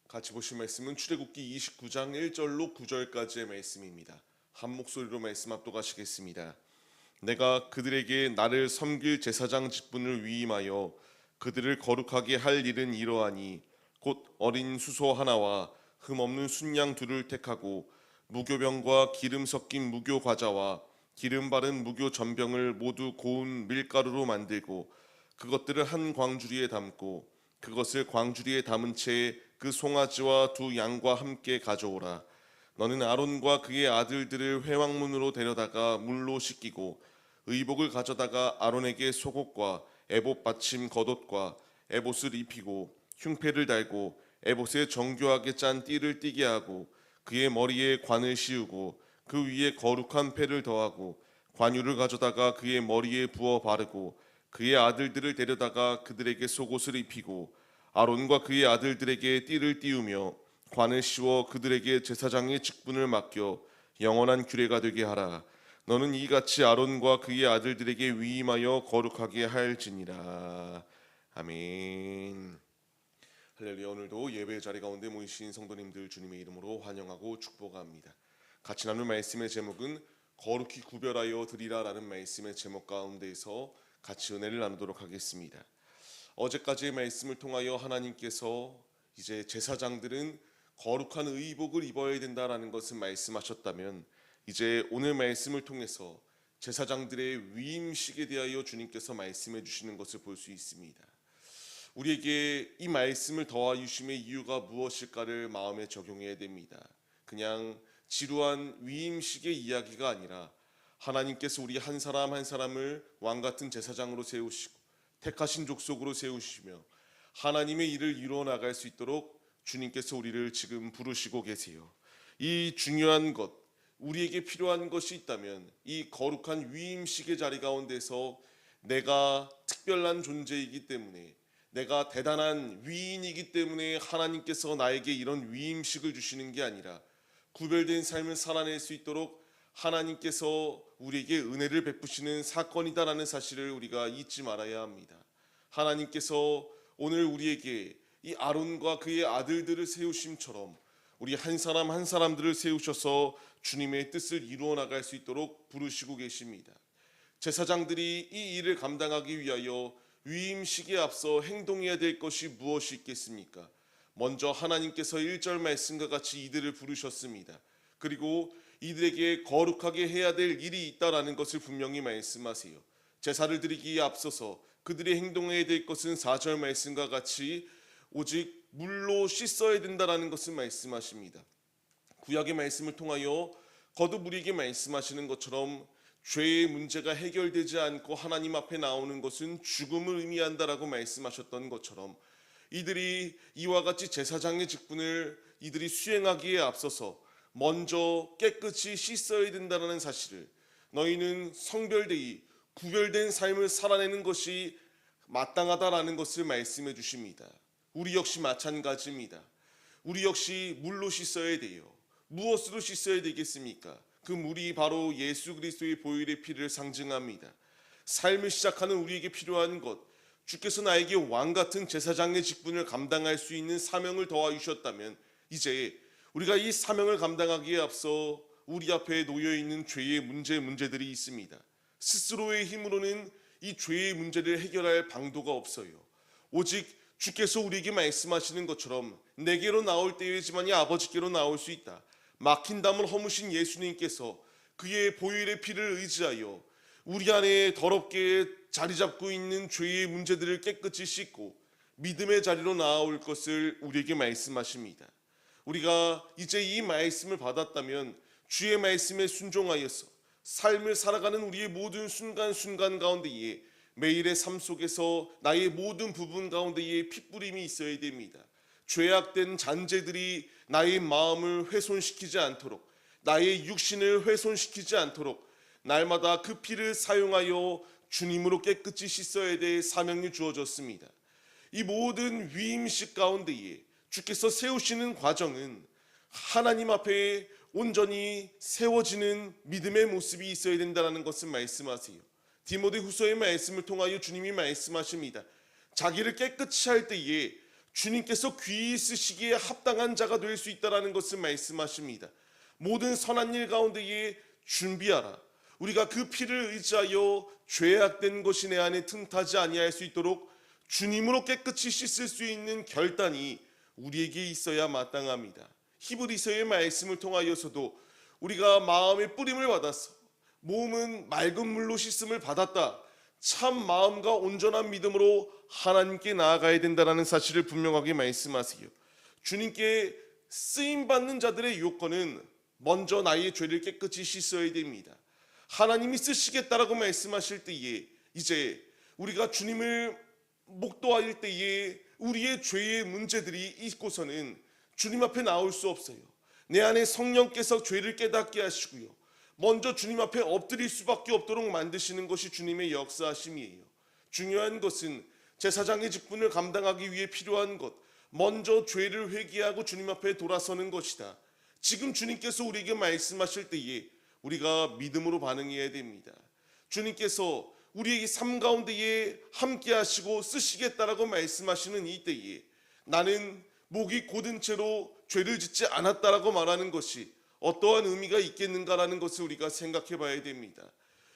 같이 보실 말씀은 출애굽기 29장 1절로 9절까지의 말씀입니다. 한 목소리로 말씀 합독하시겠습니다. 내가 그들에게 나를 섬길 제사장 직분을 위임하여 그들을 거룩하게 할 일은 이러하니 곧 어린 수소 하나와 흠없는 순양 둘을 택하고 무교병과 기름 섞인 무교 과자와 기름 바른 무교 전병을 모두 고운 밀가루로 만들고 그것들을 한 광주리에 담고 그것을 광주리에 담은 채 그 송아지와 두 양과 함께 가져오라. 너는 아론과 그의 아들들을 회왕문으로 데려다가 물로 씻기고 의복을 가져다가 아론에게 속옷과 에봇 받침 겉옷과 에봇을 입히고 흉패를 달고 에봇에 정교하게 짠 띠를 띠게 하고 그의 머리에 관을 씌우고 그 위에 거룩한 패를 더하고 관유를 가져다가 그의 머리에 부어 바르고 그의 아들들을 데려다가 그들에게 속옷을 입히고 아론과 그의 아들들에게 띠를 띠우며 관을 씌워 그들에게 제사장의 직분을 맡겨 영원한 규례가 되게 하라. 너는 이같이 아론과 그의 아들들에게 위임하여 거룩하게 할지니라. 아멘. 할렐루야. 오늘도 예배 자리 가운데 모이신 성도님들 주님의 이름으로 환영하고 축복합니다. 같이 나눌 말씀의 제목은 거룩히 구별하여 드리라라는 말씀의 제목 가운데에서 같이 은혜를 나누도록 하겠습니다. 어제까지의 말씀을 통하여 하나님께서 이제 제사장들은 거룩한 의복을 입어야 된다라는 것을 말씀하셨다면 이제 오늘 말씀을 통해서 제사장들의 위임식에 대하여 주님께서 말씀해 주시는 것을 볼 수 있습니다. 우리에게 이 말씀을 더하 주심의 이유가 무엇일까를 마음에 적용해야 됩니다. 그냥 지루한 위임식의 이야기가 아니라 하나님께서 우리 한 사람 한 사람을 왕같은 제사장으로 세우시고 택하신 족속으로 세우시며 하나님의 일을 이루어 나갈 수 있도록 주님께서 우리를 지금 부르시고 계세요. 이 중요한 것, 우리에게 필요한 것이 있다면 이 거룩한 위임식의 자리 가운데서 내가 특별한 존재이기 때문에 내가 대단한 위인이기 때문에 하나님께서 나에게 이런 위임식을 주시는 게 아니라 구별된 삶을 살아낼 수 있도록 하나님께서 우리에게 은혜를 베푸시는 사건이다라는 사실을 우리가 잊지 말아야 합니다. 하나님께서 오늘 우리에게 이 아론과 그의 아들들을 세우심처럼 우리 한 사람 한 사람들을 세우셔서 주님의 뜻을 이루어 나갈 수 있도록 부르시고 계십니다. 제사장들이 이 일을 감당하기 위하여 위임식에 앞서 행동해야 될 것이 무엇이 있겠습니까? 먼저 하나님께서 1절 말씀과 같이 이들을 부르셨습니다. 그리고 이들에게 거룩하게 해야 될 일이 있다라는 것을 분명히 말씀하세요. 제사를 드리기에 앞서서 그들이 행동해야 될 것은 4절 말씀과 같이 오직 물로 씻어야 된다라는 것을 말씀하십니다. 구약의 말씀을 통하여 거듭 우리에게 말씀하시는 것처럼 죄의 문제가 해결되지 않고 하나님 앞에 나오는 것은 죽음을 의미한다라고 말씀하셨던 것처럼 이들이 이와 같이 제사장의 직분을 이들이 수행하기에 앞서서 먼저 깨끗이 씻어야 된다는 사실을, 너희는 성별되이 구별된 삶을 살아내는 것이 마땅하다라는 것을 말씀해 주십니다. 우리 역시 마찬가지입니다. 우리 역시 물로 씻어야 돼요. 무엇으로 씻어야 되겠습니까? 그 물이 바로 예수 그리스도의 보혈의 피를 상징합니다. 삶을 시작하는 우리에게 필요한 것, 주께서 나에게 왕같은 제사장의 직분을 감당할 수 있는 사명을 더하 주셨다면 이제 우리가 이 사명을 감당하기에 앞서 우리 앞에 놓여있는 죄의 문제들이 있습니다. 스스로의 힘으로는 이 죄의 문제를 해결할 방도가 없어요. 오직 주께서 우리에게 말씀하시는 것처럼 내게로 나올 때에지만이 아버지께로 나올 수 있다. 막힌 담을 허무신 예수님께서 그의 보혈의 피를 의지하여 우리 안에 더럽게 자리 잡고 있는 죄의 문제들을 깨끗이 씻고 믿음의 자리로 나아올 것을 우리에게 말씀하십니다. 우리가 이제 이 말씀을 받았다면 주의 말씀에 순종하여서 삶을 살아가는 우리의 모든 순간순간 가운데에 매일의 삶 속에서 나의 모든 부분 가운데에 핏부림이 있어야 됩니다. 죄악된 잔재들이 나의 마음을 훼손시키지 않도록, 나의 육신을 훼손시키지 않도록 날마다 그 피를 사용하여 주님으로 깨끗이 씻어야 될 사명이 주어졌습니다. 이 모든 위임식 가운데에 주께서 세우시는 과정은 하나님 앞에 온전히 세워지는 믿음의 모습이 있어야 된다는 것을 말씀하세요. 디모데 후서의 말씀을 통하여 주님이 말씀하십니다. 자기를 깨끗이 할 때에 주님께서 귀히 쓰시기에 합당한 자가 될 수 있다라는 것을 말씀하십니다. 모든 선한 일 가운데에 준비하라. 우리가 그 피를 의지하여 죄악된 것이 내 안에 틈타지 아니할 수 있도록 주님으로 깨끗이 씻을 수 있는 결단이 우리에게 있어야 마땅합니다. 히브리서의 말씀을 통하여서도 우리가 마음의 뿌림을 받았어, 몸은 맑은 물로 씻음을 받았다, 참 마음과 온전한 믿음으로 하나님께 나아가야 된다는 사실을 분명하게 말씀하세요. 주님께 쓰임받는 자들의 요건은 먼저 나의 죄를 깨끗이 씻어야 됩니다. 하나님이 쓰시겠다라고 말씀하실 때에 이제 우리가 주님을 목도할 때에 우리의 죄의 문제들이 있고서는 주님 앞에 나올 수 없어요. 내 안에 성령께서 죄를 깨닫게 하시고요, 먼저 주님 앞에 엎드릴 수밖에 없도록 만드시는 것이 주님의 역사하심이에요. 중요한 것은 제사장의 직분을 감당하기 위해 필요한 것, 먼저 죄를 회개하고 주님 앞에 돌아서는 것이다. 지금 주님께서 우리에게 말씀하실 때에 우리가 믿음으로 반응해야 됩니다. 주님께서 우리의 삶 가운데에 함께 하시고 쓰시겠다라고 말씀하시는 이 때에 나는 목이 곧은 채로 죄를 짓지 않았다라고 말하는 것이 어떠한 의미가 있겠는가라는 것을 우리가 생각해 봐야 됩니다.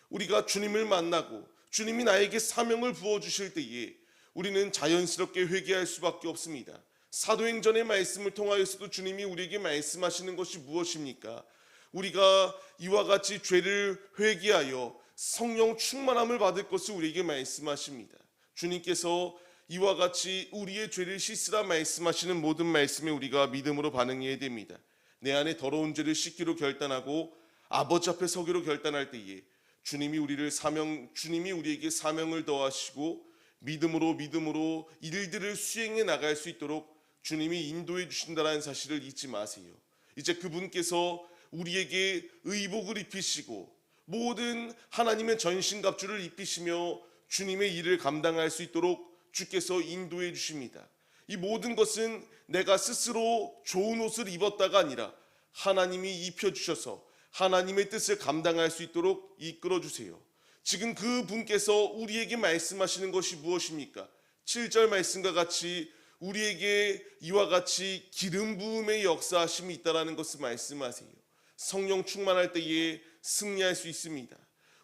우리가 주님을 만나고 주님이 나에게 사명을 부어주실 때에 우리는 자연스럽게 회개할 수밖에 없습니다. 사도행전의 말씀을 통하여서도 주님이 우리에게 말씀하시는 것이 무엇입니까? 우리가 이와 같이 죄를 회개하여 성령 충만함을 받을 것을 우리에게 말씀하십니다. 주님께서 이와 같이 우리의 죄를 씻으라 말씀하시는 모든 말씀에 우리가 믿음으로 반응해야 됩니다. 내 안에 더러운 죄를 씻기로 결단하고 아버지 앞에 서기로 결단할 때에 주님이 우리에게 사명을 더하시고 믿음으로 일들을 수행해 나갈 수 있도록 주님이 인도해 주신다는 사실을 잊지 마세요. 이제 그분께서 우리에게 의복을 입히시고 모든 하나님의 전신갑주를 입히시며 주님의 일을 감당할 수 있도록 주께서 인도해 주십니다. 이 모든 것은 내가 스스로 좋은 옷을 입었다가 아니라 하나님이 입혀주셔서 하나님의 뜻을 감당할 수 있도록 이끌어 주세요. 지금 그 분께서 우리에게 말씀하시는 것이 무엇입니까? 7절 말씀과 같이 우리에게 이와 같이 기름 부음의 역사하심이 있다라는 것을 말씀하세요. 성령 충만할 때에 승리할 수 있습니다.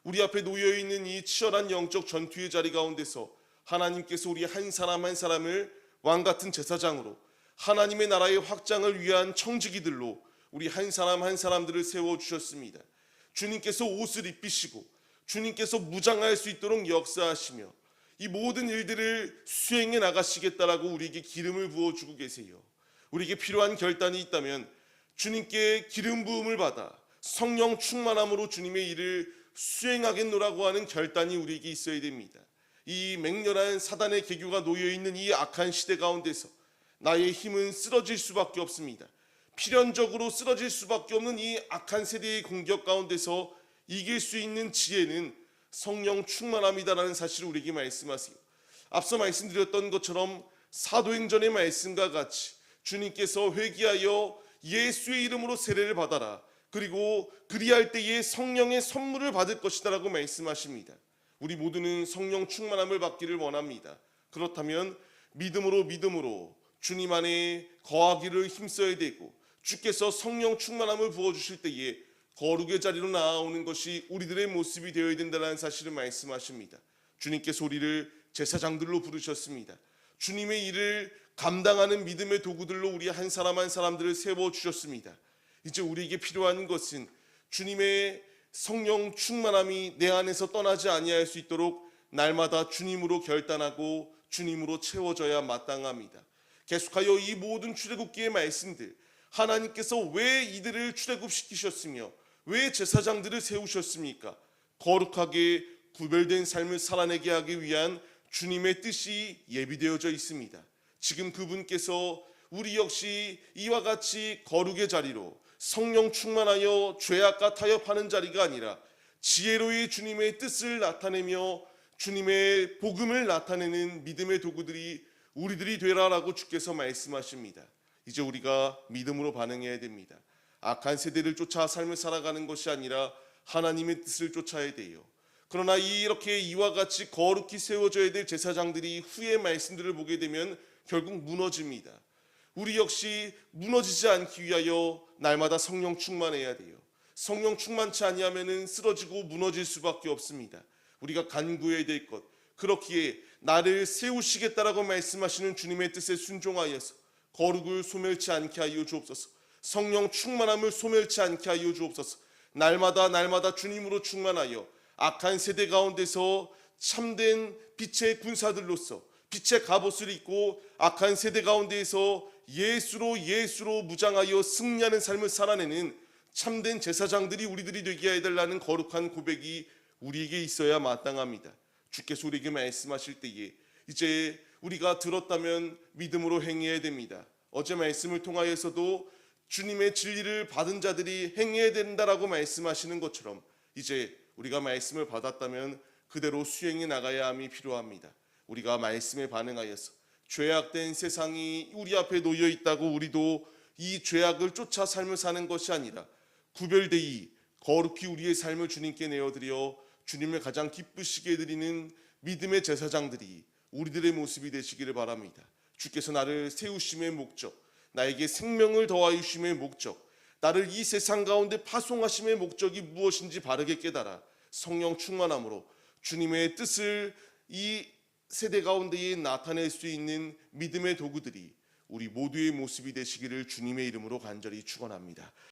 우리 앞에 놓여 있는 이 치열한 영적 전투의 자리 가운데서 하나님께서 우리 한 사람 한 사람을 왕 같은 제사장으로 하나님의 나라의 확장을 위한 청지기들로 우리 한 사람 한 사람들을 세워 주셨습니다. 주님께서 옷을 입히시고 주님께서 무장할 수 있도록 역사하시며 이 모든 일들을 수행해 나가시겠다라고 우리에게 기름을 부어주고 계세요. 우리에게 필요한 결단이 있다면 주님께 기름 부음을 받아 성령 충만함으로 주님의 일을 수행하겠노라고 하는 결단이 우리에게 있어야 됩니다. 이 맹렬한 사단의 계교가 놓여있는 이 악한 시대 가운데서 나의 힘은 쓰러질 수밖에 없습니다. 필연적으로 쓰러질 수밖에 없는 이 악한 세대의 공격 가운데서 이길 수 있는 지혜는 성령 충만함이다라는 사실을 우리에게 말씀하세요. 앞서 말씀드렸던 것처럼 사도행전의 말씀과 같이 주님께서 회개하여 예수의 이름으로 세례를 받아라, 그리고 그리할 때에 성령의 선물을 받을 것이다 라고 말씀하십니다. 우리 모두는 성령 충만함을 받기를 원합니다. 그렇다면 믿음으로 주님 안에 거하기를 힘써야 되고, 주께서 성령 충만함을 부어주실 때에 거룩의 자리로 나아오는 것이 우리들의 모습이 되어야 된다는 사실을 말씀하십니다. 주님께서 우리를 제사장들로 부르셨습니다. 주님의 일을 감당하는 믿음의 도구들로 우리 한 사람 한 사람들을 세워주셨습니다. 이제 우리에게 필요한 것은 주님의 성령 충만함이 내 안에서 떠나지 아니할 수 있도록 날마다 주님으로 결단하고 주님으로 채워져야 마땅합니다. 계속하여 이 모든 출애굽기의 말씀들, 하나님께서 왜 이들을 출애굽시키셨으며 왜 제사장들을 세우셨습니까? 거룩하게 구별된 삶을 살아내게 하기 위한 주님의 뜻이 예비되어져 있습니다. 지금 그분께서 우리 역시 이와 같이 거룩의 자리로 성령 충만하여 죄악과 타협하는 자리가 아니라 지혜로의 주님의 뜻을 나타내며 주님의 복음을 나타내는 믿음의 도구들이 우리들이 되라라고 주께서 말씀하십니다. 이제 우리가 믿음으로 반응해야 됩니다. 악한 세대를 쫓아 삶을 살아가는 것이 아니라 하나님의 뜻을 쫓아야 돼요. 그러나 이렇게 이와 같이 거룩히 세워져야 될 제사장들이 후의 말씀들을 보게 되면 결국 무너집니다. 우리 역시 무너지지 않기 위하여 날마다 성령 충만해야 돼요. 성령 충만치 아니하면은 쓰러지고 무너질 수밖에 없습니다. 우리가 간구해야 될 것, 그렇기에 나를 세우시겠다라고 말씀하시는 주님의 뜻에 순종하여서 거룩을 소멸치 않게 하여 주옵소서. 성령 충만함을 소멸치 않게 하여 주옵소서. 날마다 주님으로 충만하여 악한 세대 가운데서 참된 빛의 군사들로서 빛의 갑옷을 입고 악한 세대 가운데에서 예수로 무장하여 승리하는 삶을 살아내는 참된 제사장들이 우리들이 되게 해달라는 거룩한 고백이 우리에게 있어야 마땅합니다. 주께서 우리에게 말씀하실 때에 이제 우리가 들었다면 믿음으로 행해야 됩니다. 어제 말씀을 통하여서도 주님의 진리를 받은 자들이 행해야 된다라고 말씀하시는 것처럼 이제 우리가 말씀을 받았다면 그대로 수행해 나가야 함이 필요합니다. 우리가 말씀에 반응하여서 죄악된 세상이 우리 앞에 놓여 있다고 우리도 이 죄악을 쫓아 삶을 사는 것이 아니라 구별되이 거룩히 우리의 삶을 주님께 내어드려 주님을 가장 기쁘시게 해드리는 믿음의 제사장들이 우리들의 모습이 되시기를 바랍니다. 주께서 나를 세우심의 목적, 나에게 생명을 더하여 주심의 목적, 나를 이 세상 가운데 파송하심의 목적이 무엇인지 바르게 깨달아 성령 충만함으로 주님의 뜻을 이 세대 가운데에 나타낼 수 있는 믿음의 도구들이 우리 모두의 모습이 되시기를 주님의 이름으로 간절히 축원합니다.